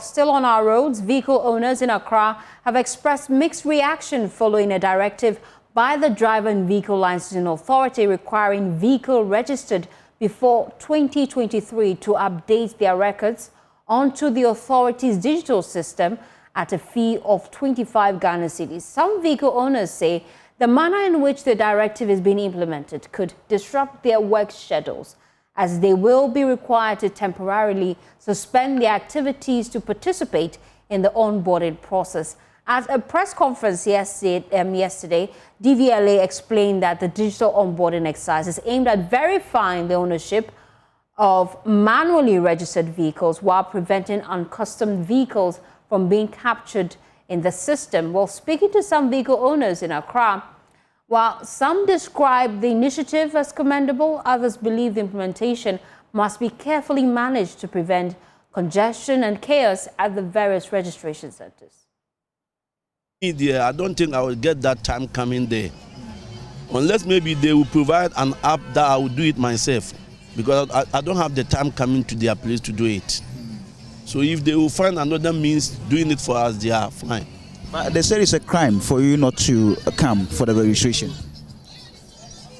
still on our roads, vehicle owners in Accra have expressed mixed reaction following a directive by the Driver and Vehicle Licensing Authority requiring vehicle registered before 2023 to update their records onto the authority's digital system at a fee of 25 Ghana cedis. Some vehicle owners say the manner in which the directive is being implemented could disrupt their work schedules, as they will be required to temporarily suspend their activities to participate in the onboarding process. At a press conference yesterday, DVLA explained that the digital onboarding exercise is aimed at verifying the ownership of manually registered vehicles while preventing uncustomed vehicles from being captured in the system. While speaking to some vehicle owners in Accra, while some describe the initiative as commendable, others believe the implementation must be carefully managed to prevent congestion and chaos at the various registration centers. I don't think I will get that time coming there, unless maybe they will provide an app that I will do it myself, because I don't have the time coming to their place to do it. So if they will find another means doing it for us, they are fine. But they said it's a crime for you not to come for the registration.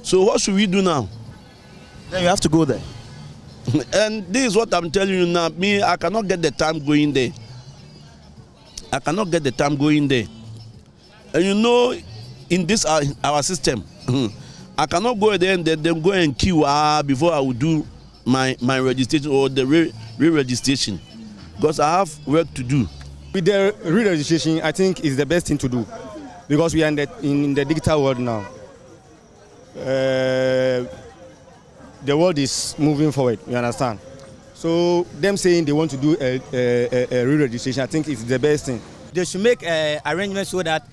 So what should we do now? Then you have to go there. And this is what I'm telling you now. Me, I cannot get the time going there. I cannot get the time going there. And you know, in this our system, I cannot go there and then go and queue before I will do my registration or the re-registration, because I have work to do. With the re-registration, I think is the best thing to do, because we are in the digital world now. The world is moving forward, you understand? So them saying they want to do a re-registration, I think is the best thing. They should make arrangements so that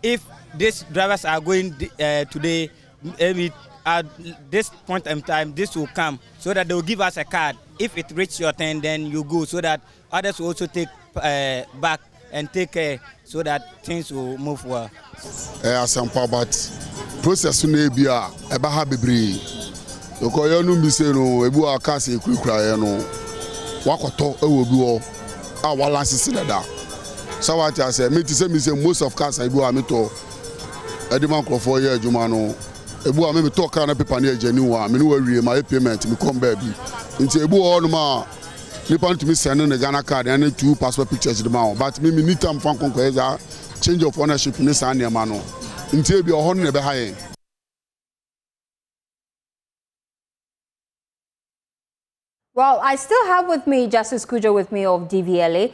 if these drivers are going today, maybe at this point in time, this will come, so that they will give us a card. If it reaches your turn, then you go, so that others will also take back and take care, so that things will move well. Asampa, but process no be a eba bebre. Because you know me say no, ebu akase ekura no. Wakoto ewo bi wo a wala sisi da. So what I say, me say most of cars ebu amito. Ediman crofo ye adwuma no. Ebu a me talk na paper na genuine, me no we my payment me come baby. Nti ebu all ma nipa to me send the Ghana card and 2 passport pictures the man, but me need time fan konko change of ownership ni sa na no. Nti ebi ohon na be ha. Well, I still have with me Justice Kujo with me of DVLA.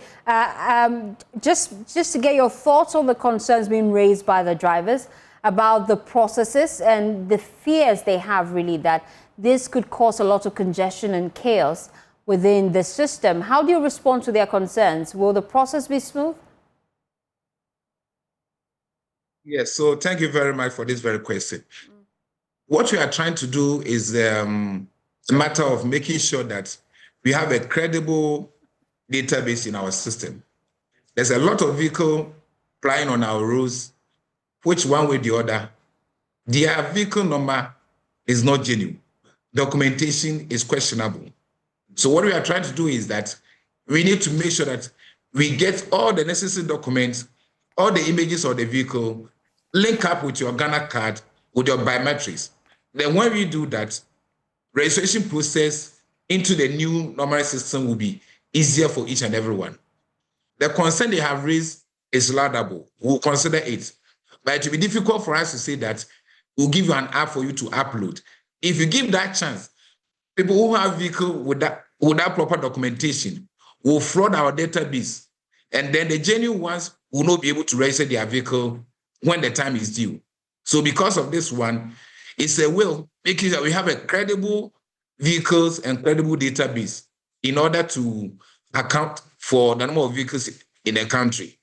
Just to get your thoughts on the concerns being raised by the drivers about the processes and the fears they have really that this could cause a lot of congestion and chaos within the system. How do you respond to their concerns? Will the process be smooth? Yes, so thank you very much for this very question. What we are trying to do is a matter of making sure that we have a credible database in our system. There's a lot of vehicles plying on our roads, which one way or the other, their vehicle number is not genuine. Documentation is questionable. So what we are trying to do is that we need to make sure that we get all the necessary documents, all the images of the vehicle, link up with your Ghana card, with your biometrics. Then when we do that, registration process into the new normal system will be easier for each and everyone. The concern they have raised is laudable. We'll consider it. But it will be difficult for us to say that we'll give you an app for you to upload. If you give that chance, people who have vehicle with that proper documentation will fraud our database. And then the genuine ones will not be able to register their vehicle when the time is due. So because of this one, it's a will making sure that we have a credible vehicles and credible database in order to account for the number of vehicles in the country.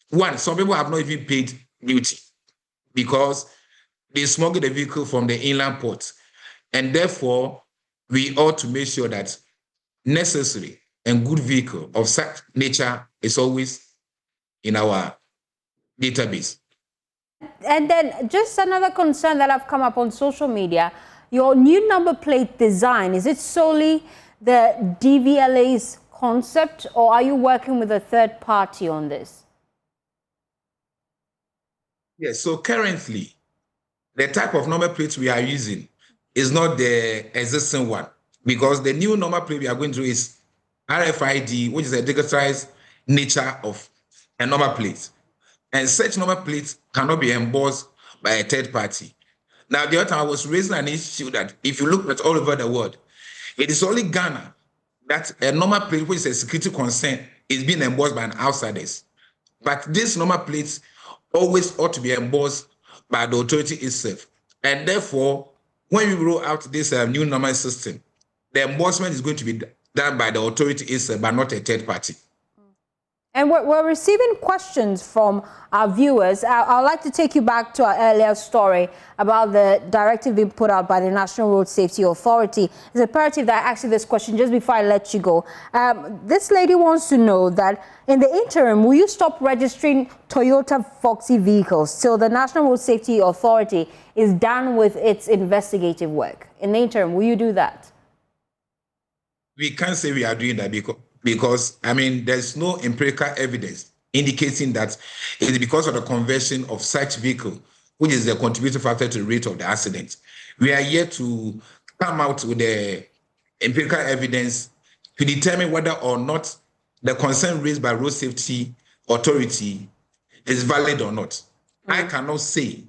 One, some people have not even paid duty because they smuggle the vehicle from the inland ports. And therefore, we ought to make sure that necessary and good vehicle of such nature is always in our database. And then just another concern that I've come up on social media, your new number plate design, is it solely the DVLA's concept, or are you working with a third party on this? Yes, so currently, the type of number plate we are using is not the existing one, because the new number plate we are going to is RFID, which is a digitalized nature of a number plate. And such number plates cannot be embossed by a third party. Now, the other time I was raising an issue that if you look at all over the world, it is only Ghana that a number plate, which is a security concern, is being embossed by an outsiders. But these number plates always ought to be embossed by the authority itself. And therefore, when we roll out this new number system, the embossment is going to be done by the authority itself, but not a third party. And we're receiving questions from our viewers. I'd like to take you back to our earlier story about the directive being put out by the National Road Safety Authority. It's imperative that I ask you this question just before I let you go. This lady wants to know that in the interim, will you stop registering Toyota Foxy vehicles till the National Road Safety Authority is done with its investigative work? In the interim, will you do that? We can't say we are doing that because I mean, there's no empirical evidence indicating that it is because of the conversion of such vehicle, which is the contributing factor to the rate of the accident. We are yet to come out with the empirical evidence to determine whether or not the concern raised by Road Safety Authority is valid or not. I cannot say,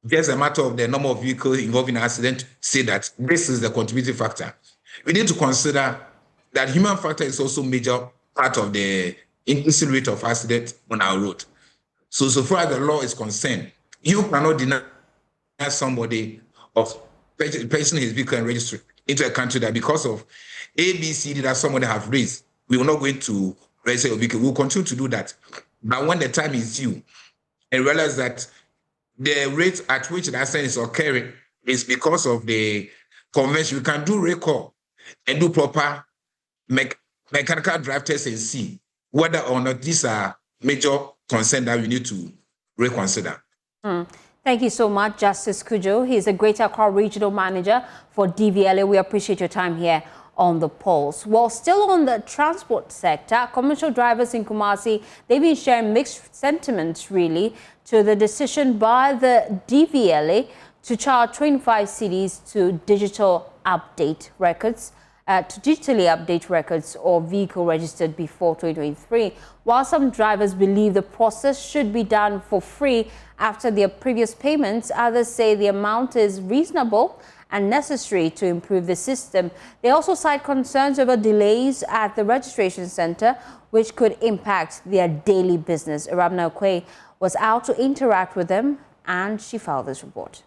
just a matter of the number of vehicles involved in an accident, say that this is the contributing factor. We need to consider that human factor is also a major part of the increasing rate of accident on our road. So far as the law is concerned, you cannot deny somebody of placing his vehicle and registry into a country that because of ABCD that somebody have raised, we will not going to register your vehicle. We will continue to do that. But when the time is due and realize that the rate at which the accident is occurring is because of the convention, we can do recall and do proper mechanical drive tests and see whether or not these are major concerns that we need to reconsider. Thank you so much, Justice Kujo. He's a Greater Accra Regional Manager for DVLA. We appreciate your time here on The Pulse. Well, still on the transport sector, commercial drivers in Kumasi, they've been sharing mixed sentiments, really, to the decision by the DVLA to charge 25 cedis to digital update records. To digitally update records or vehicle registered before 2023. While some drivers believe the process should be done for free after their previous payments, others say the amount is reasonable and necessary to improve the system. They also cite concerns over delays at the registration center, which could impact their daily business. Arabna Okwe was out to interact with them, and she filed this report.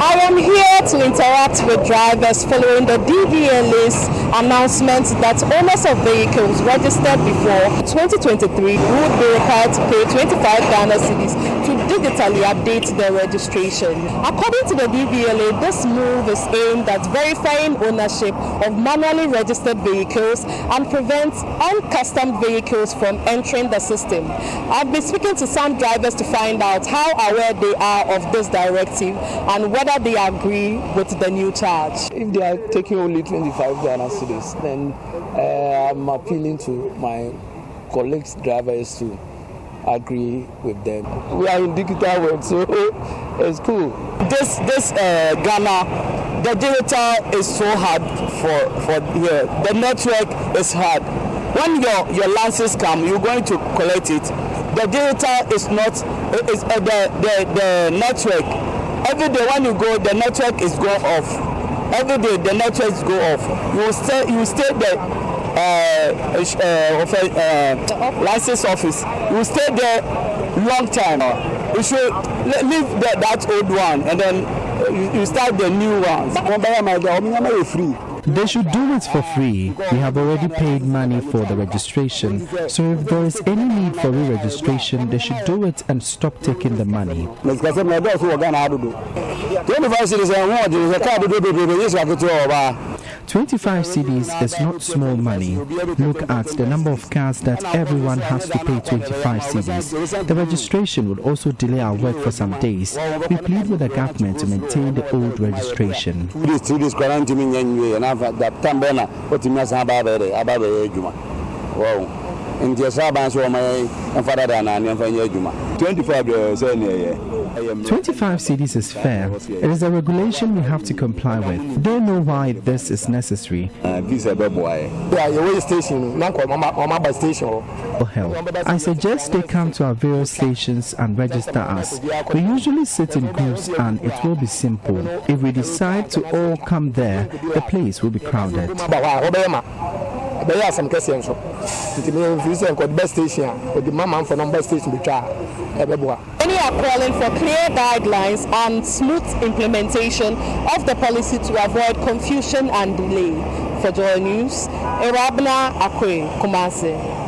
I am here to interact with drivers following the DVLA's announcement that owners of vehicles registered before 2023 would be required to pay 25 Ghana cedis to digitally update their registration. According to the DVLA, this move is aimed at verifying ownership of manually registered vehicles and prevents uncustomed vehicles from entering the system. I've been speaking to some drivers to find out how aware they are of this directive and whether they agree with the new charge. If they are taking only 25 Ghana cedis, then I'm appealing to my colleagues drivers to agree with them. We are in digital world, so it's cool. This Ghana, the digital is so hard for here. The network is hard. When your license come, you're going to collect it. The digital is not. It's the network. Every day when you go, the network is going off. Every day the networks go off. You stay there. License office. You stay there long time. You should leave that old one and then you start the new ones. Free. They should do it for free. We have already paid money for the registration. So if there is any need for re-registration, they should do it and stop taking the money. 25 25 cedis is not small money. Look at the number of cars that everyone has to pay 25 cedis. The registration would also delay our work for some days. We plead with the government to maintain the old registration. Wow. 25 cedis is fair. It is a regulation we have to comply with. Don't know why this is necessary. I suggest they come to our various stations and register us. We usually sit in groups and it will be simple. If we decide to all come there, the place will be crowded. Many are calling for clear guidelines and smooth implementation of the policy to avoid confusion and delay. For JoyNews, Accra, Kumasi.